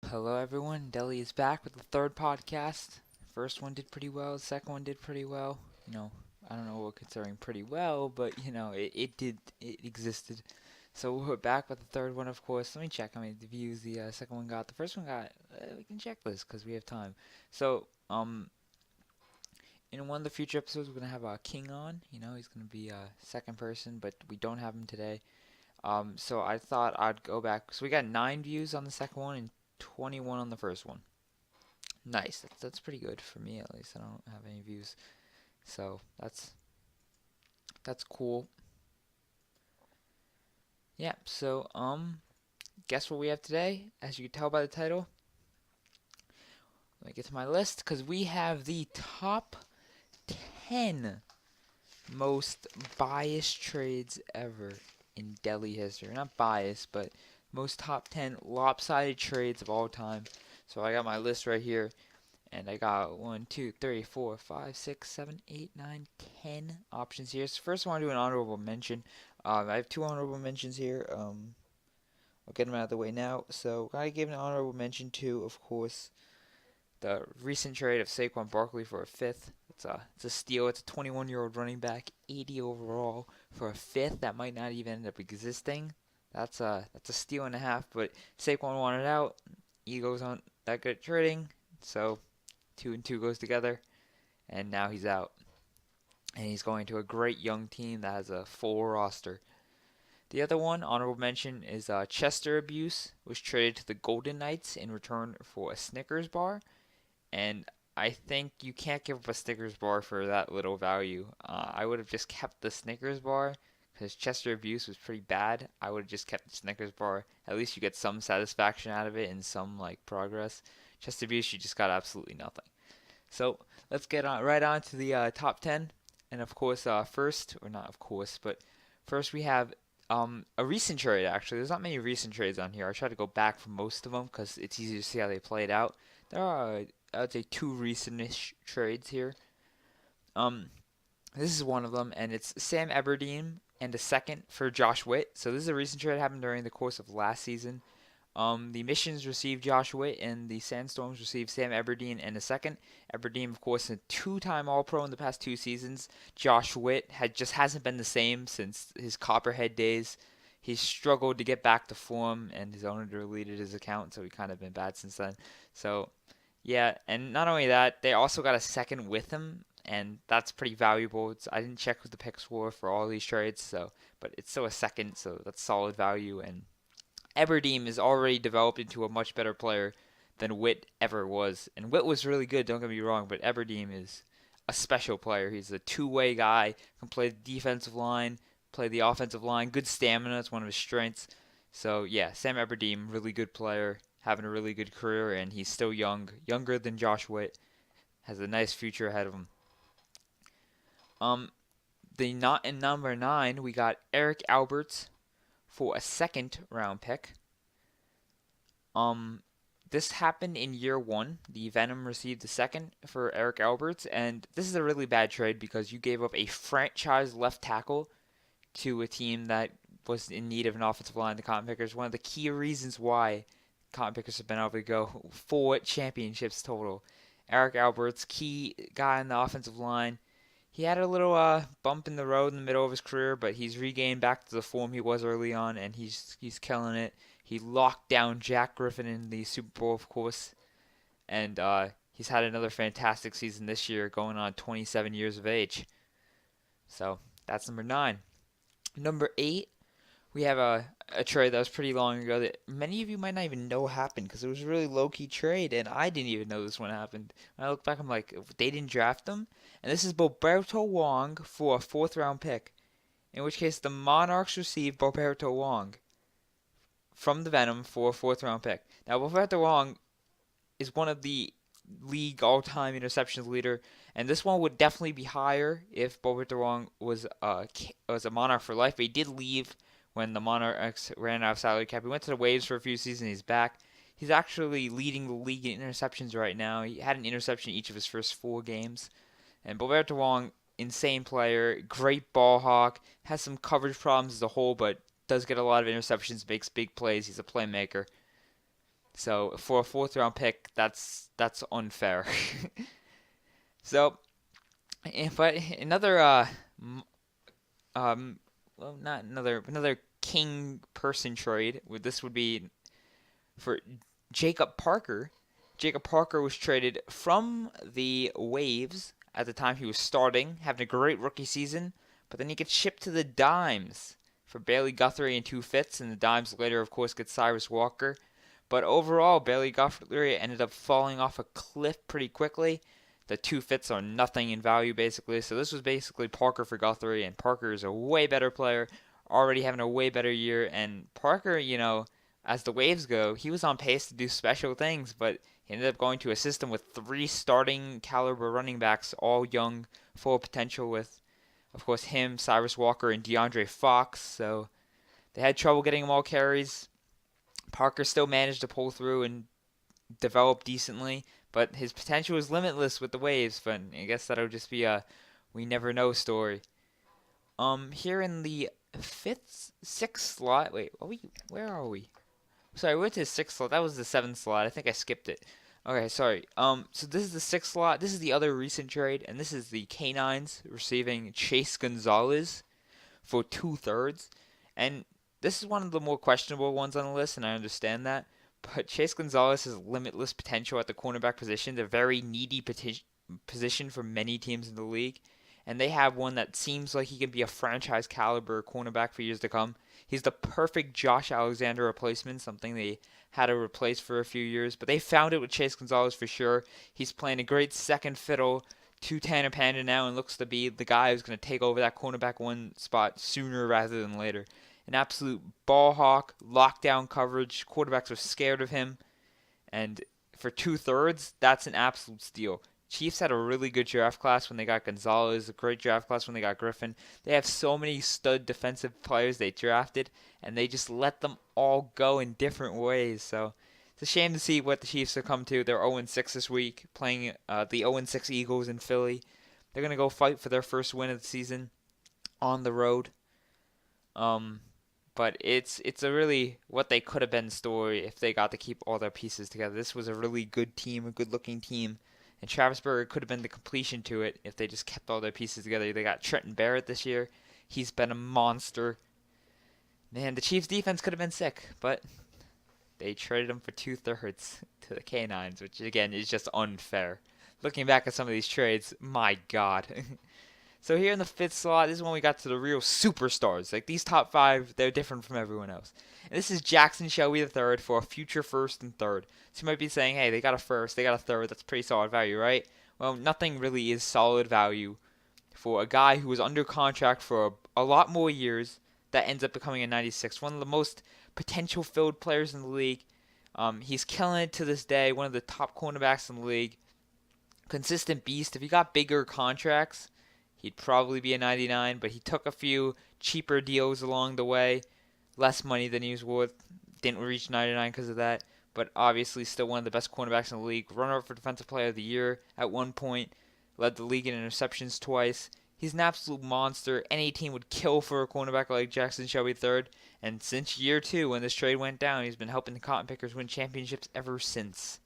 Hello, everyone. Deli is back with the third podcast. First one did pretty well. The second one did pretty well. I don't know what considering pretty well, but it existed. So we're back with the third one, of course. Let me check how many views the second one got. The first one got. We can check this because we have time. So in one of the future episodes, we're gonna have King on. He's gonna be second person, but we don't have him today. So I thought I'd go back. So we got 9 views on the second one and 21 on the first one. Nice. That's pretty good for me at least. I don't have any views, so that's cool. Yeah. So guess what we have today? As you can tell by the title, let me get to my list because we have the top 10 most biased trades ever in Deli history. Not biased, but most top 10 lopsided trades of all time. So I got my list right here. And I got 1, 2, 3, 4, 5, 6, 7, 8, 9, 10 options here. So first I want to do an honorable mention. I have two honorable mentions here. I'll get them out of the way now. So I give an honorable mention to, of course, the recent trade of Saquon Barkley for a fifth. It's a steal. It's a 21-year-old running back, 80 overall for a fifth that might not even end up existing. That's a steal and a half. But Saquon wanted out. Eagles aren't that good at trading, so two and two goes together, and now he's out. And he's going to a great young team that has a full roster. The other one, honorable mention, is Chester Abuse was traded to the Golden Knights in return for a Snickers bar. And I think you can't give up a Snickers bar for that little value. I would have just kept the Snickers bar because Chester Abuse was pretty bad. I would have just kept the Snickers bar. At least you get some satisfaction out of it and some progress. Chester Abuse, you just got absolutely nothing. So let's get right on to the top 10. And of course, first, or not of course, but first we have a recent trade actually. There's not many recent trades on here. I try to go back for most of them because it's easy to see how they played out. There are, I would say, two recent-ish trades here. Um, this is one of them, and it's Sam Everdeen and a second for Josh Witt. So this is a recent trade that happened during the course of last season. The Missions received Josh Witt, and the Sandstorms received Sam Everdeen and a second. Everdeen, of course, a two-time All-Pro in the past 2 seasons. Josh Witt just hasn't been the same since his Copperhead days. He's struggled to get back to form, and his owner deleted his account, so he kind of been bad since then. So, yeah, and not only that, they also got a second with him, and that's pretty valuable. I didn't check what the picks were for all these trades, but it's still a second, so that's solid value, and Everdeen is already developed into a much better player than Witt ever was. And Witt was really good, don't get me wrong, but Everdeen is a special player. He's a two-way guy, can play the defensive line, play the offensive line, good stamina, it's one of his strengths. So yeah, Sam Everdeen, really good player, having a really good career, and he's still young, younger than Josh Witt, has a nice future ahead of him. Um, the not in number 9, we got Eric Alberts for a second round pick. Um, this happened in year one. The Venom received the second for Eric Alberts, and this is a really bad trade because you gave up a franchise left tackle to a team that was in need of an offensive line. The Cotton Pickers, one of the key reasons why Cotton Pickers have been able to go 4 championships total. Eric Alberts, key guy on the offensive line. He had a little bump in the road in the middle of his career, but he's regained back to the form he was early on, and he's killing it. He locked down Jack Griffin in the Super Bowl, of course, and he's had another fantastic season this year, going on 27 years of age. So that's number 9. Number 8, we have a trade that was pretty long ago that many of you might not even know happened because it was a really low key trade, and I didn't even know this one happened. When I look back, I'm like, they didn't draft him, and this is Boberto Wong for a fourth round pick. In which case, the Monarchs received Boberto Wong from the Venom for a fourth round pick. Now, Boberto Wong is one of the league all-time interceptions leader, and this one would definitely be higher if Boberto Wong was a Monarch for life. But he did leave when the Monarchs ran out of salary cap. He went to the Waves for a few seasons. He's back. He's actually leading the league in interceptions right now. He had an interception each of his first 4 games. And Boberto Wong, insane player, great ball hawk, has some coverage problems as a whole, but does get a lot of interceptions, makes big plays. He's a playmaker. So for a fourth round pick, that's unfair. So, but another well, not another king person trade. This would be for Jacob Parker. Jacob Parker was traded from the Waves at the time he was starting, having a great rookie season, but then he gets shipped to the Dimes for Bailey Guthrie and 2 fifths, and the Dimes later, of course, get Cyrus Walker. But overall, Bailey Guthrie ended up falling off a cliff pretty quickly. The 2 fifths are nothing in value, basically. So this was basically Parker for Guthrie, and Parker is a way better player, already having a way better year. And Parker, as the Waves go, he was on pace to do special things, but he ended up going to a system with 3 starting caliber running backs, all young, full of potential with, of course, him, Cyrus Walker, and DeAndre Fox. So they had trouble getting them all carries. Parker still managed to pull through and develop decently, but his potential is limitless with the Waves, but I guess that'll just be a we never know story. Here in the sixth slot, wait, where are we? Sorry, we went to the sixth slot. That was the seventh slot. I think I skipped it. Okay, sorry. So this is the sixth slot. This is the other recent trade, and this is the Canines receiving Chase Gonzalez for 2 thirds. And this is one of the more questionable ones on the list, and I understand that. But Chase Gonzalez has limitless potential at the cornerback position. They're a very needy position for many teams in the league. And they have one that seems like he can be a franchise caliber cornerback for years to come. He's the perfect Josh Alexander replacement, something they had to replace for a few years. But they found it with Chase Gonzalez for sure. He's playing a great second fiddle to Tanner Panda now and looks to be the guy who's going to take over that cornerback 1 spot sooner rather than later. An absolute ball hawk, lockdown coverage. Quarterbacks are scared of him. And for 2 thirds, that's an absolute steal. Chiefs had a really good draft class when they got Gonzalez, a great draft class when they got Griffin. They have so many stud defensive players they drafted, and they just let them all go in different ways. So it's a shame to see what the Chiefs have come to. They're 0-6 this week, playing the 0-6 Eagles in Philly. They're going to go fight for their first win of the season on the road. But it's a really what they could have been story if they got to keep all their pieces together. This was a really good team, a good-looking team. And Travis Berger could have been the completion to it if they just kept all their pieces together. They got Trenton Barrett this year. He's been a monster. Man, the Chiefs' defense could have been sick, but they traded him for 2 thirds to the Canines, which, again, is just unfair. Looking back at some of these trades, my God. So here in the fifth slot, this is when we got to the real superstars. Like, these top 5, they're different from everyone else. And this is Jackson Shelby III for a future first and third. So you might be saying, hey, they got a first, they got a third. That's pretty solid value, right? Well, nothing really is solid value for a guy who was under contract for a lot more years that ends up becoming a 96. One of the most potential-filled players in the league. He's killing it to this day. One of the top cornerbacks in the league. Consistent beast. If he got bigger contracts, he'd probably be a 99, but he took a few cheaper deals along the way. Less money than he was worth. Didn't reach 99 because of that. But obviously still one of the best cornerbacks in the league. Runner-up for Defensive Player of the Year at one point. Led the league in interceptions twice. He's an absolute monster. Any team would kill for a cornerback like Jackson Shelby III. And since year 2, when this trade went down, he's been helping the Cotton Pickers win championships ever since.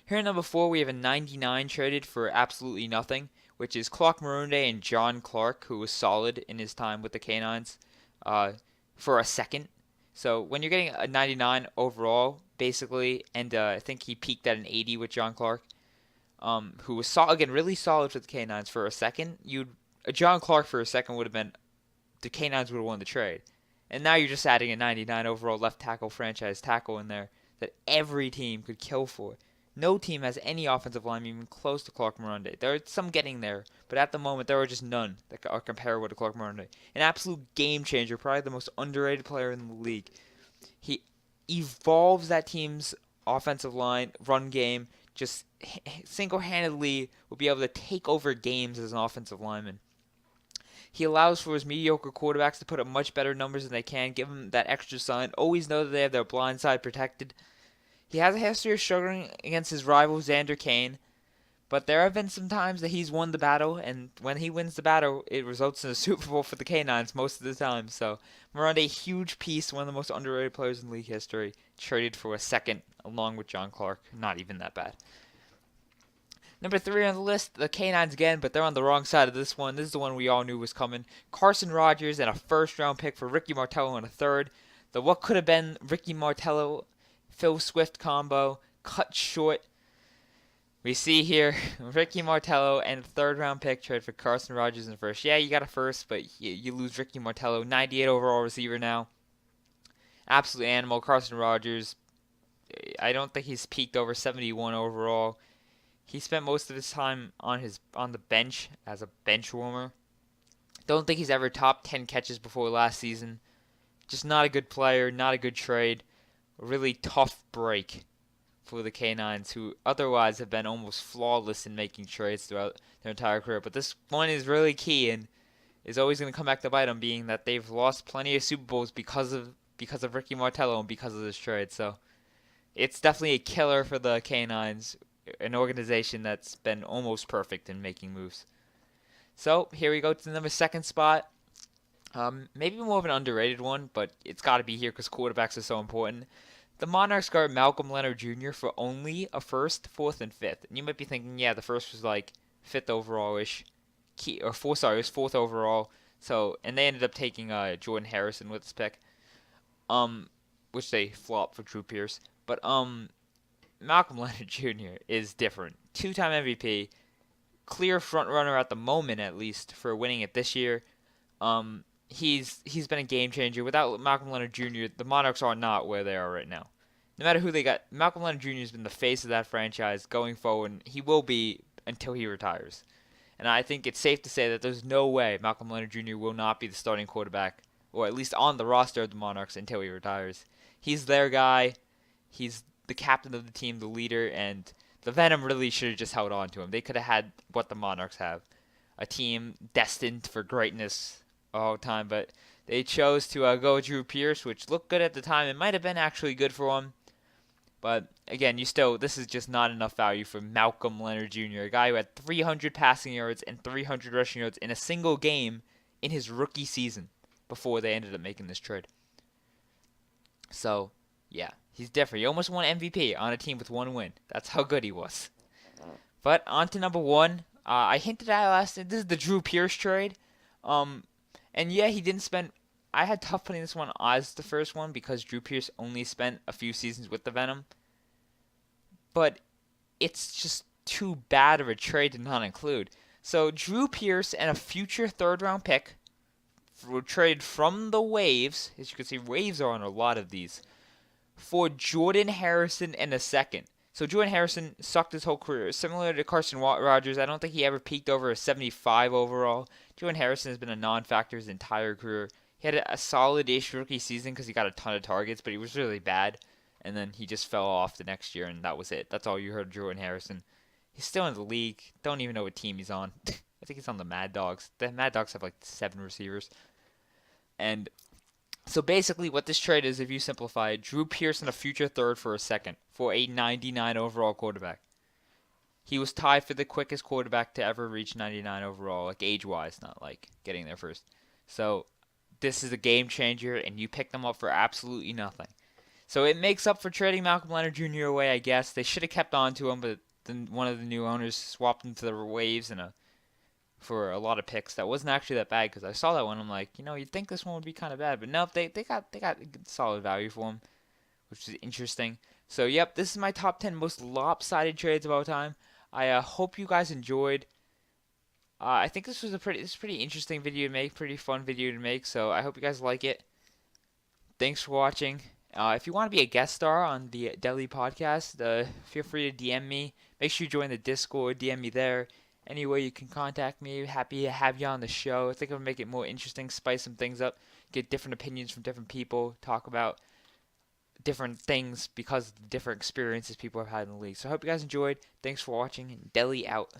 Here at number 4, we have a 99 traded for absolutely nothing, which is Clark Morunde and John Clark, who was solid in his time with the Canines, for a second. So when you're getting a 99 overall, basically, and I think he peaked at an 80 with John Clark, who was really solid for the Canines for a second. John Clark for a second would have been the Canines would have won the trade, and now you're just adding a 99 overall left tackle franchise tackle in there that every team could kill for. No team has any offensive line even close to Clark Morunde. There are some getting there, but at the moment there are just none that are comparable to Clark Morunde. An absolute game changer, probably the most underrated player in the league. He evolves that team's offensive line, run game, just single-handedly will be able to take over games as an offensive lineman. He allows for his mediocre quarterbacks to put up much better numbers than they can, give them that extra sign, always know that they have their blind side protected. He has a history of struggling against his rival Xander Kane, But there have been some times that he's won the battle, and when he wins the battle, it results in a Super Bowl for the Canines most of the time. So Miranda, a huge piece, one of the most underrated players in league history, traded for a second along with John Clark. Not even that bad. Number 3 on the list, the Canines again, but they're on the wrong side of this one. This is the one we all knew was coming. Carson Rogers and a first-round pick for Ricky Martello and a third. The what could have been Ricky Martello, Phil Swift combo cut short. We see here Ricky Martello and a third-round pick trade for Carson Rogers in first. Yeah, you got a first, but you lose Ricky Martello, 98 overall receiver now. Absolute animal. Carson Rogers, I don't think he's peaked over 71 overall. He spent most of his time on the bench as a bench warmer. Don't think he's ever topped 10 catches before last season. Just not a good player, not a good trade. A really tough break for the Canines, who otherwise have been almost flawless in making trades throughout their entire career. But this one is really key and is always going to come back to bite them, being that they've lost plenty of Super Bowls because of Ricky Martello and because of this trade. So it's definitely a killer for the Canines, an organization that's been almost perfect in making moves. So here we go to the number 2 spot. Maybe more of an underrated one, but it's got to be here because quarterbacks are so important. The Monarchs guard Malcolm Leonard Jr. for only a first, 4th, and 5th. And you might be thinking, yeah, the first was like 5th overall-ish. It was 4th overall. So, and they ended up taking Jordan Harrison with this pick, which they flopped for Drew Pierce. But Malcolm Leonard Jr. is different. 2-time MVP, clear front runner at the moment, at least, for winning it this year. He's been a game changer. Without Malcolm Leonard Jr., the Monarchs are not where they are right now. No matter who they got, Malcolm Leonard Jr. has been the face of that franchise going forward, and he will be until he retires. And I think it's safe to say that there's no way Malcolm Leonard Jr. will not be the starting quarterback, or at least on the roster of the Monarchs until he retires. He's their guy. He's the captain of the team, the leader, and the Venom really should have just held on to him. They could have had what the Monarchs have, a team destined for greatness all the time, but they chose to go with Drew Pierce, which looked good at the time. It might have been actually good for him, but again, this is just not enough value for Malcolm Leonard Jr., a guy who had 300 passing yards and 300 rushing yards in a single game in his rookie season before they ended up making this trade. So, yeah, he's different. He almost won MVP on a team with 1 win. That's how good he was. But on to number 1. I hinted at last. This is the Drew Pierce trade. And yeah, he didn't spend. I had tough putting this one as the first one because Drew Pierce only spent a few seasons with the Venom. But it's just too bad of a trade to not include. So Drew Pierce and a future 3rd-round pick were traded from the waves. As you can see, waves are on a lot of these. For Jordan Harrison and a 2nd. So Jordan Harrison sucked his whole career. Similar to Carson Rogers, I don't think he ever peaked over a 75 overall. Jordan Harrison has been a non-factor his entire career. He had a solid-ish rookie season because he got a ton of targets, but he was really bad. And then he just fell off the next year, and that was it. That's all you heard of Jordan Harrison. He's still in the league. Don't even know what team he's on. I think he's on the Mad Dogs. The Mad Dogs have like 7 receivers. And so basically what this trade is, if you simplify it, Drew Pierce and a future 3rd for a 2nd for a 99 overall quarterback. He was tied for the quickest quarterback to ever reach 99 overall, like age-wise, not like getting there first. So this is a game changer, and you pick them up for absolutely nothing. So it makes up for trading Malcolm Leonard Jr. away, I guess. They should have kept on to him, but then one of the new owners swapped him to the waves for a lot of picks. That wasn't actually that bad because I saw that one. I'm like, you'd think this one would be kind of bad, but no, they got good, solid value for him, which is interesting. So yep, this is my top 10 most lopsided trades of all time. I hope you guys enjoyed. I think this was a pretty interesting video to make, pretty fun video to make. So I hope you guys like it. Thanks for watching. If you want to be a guest star on the Deli podcast, feel free to DM me. Make sure you join the Discord. DM me there. Any way you can contact me. Happy to have you on the show. I think it'll make it more interesting, spice some things up, get different opinions from different people, talk about different things because of the different experiences people have had in the league. So I hope you guys enjoyed. Thanks for watching, and Deli out.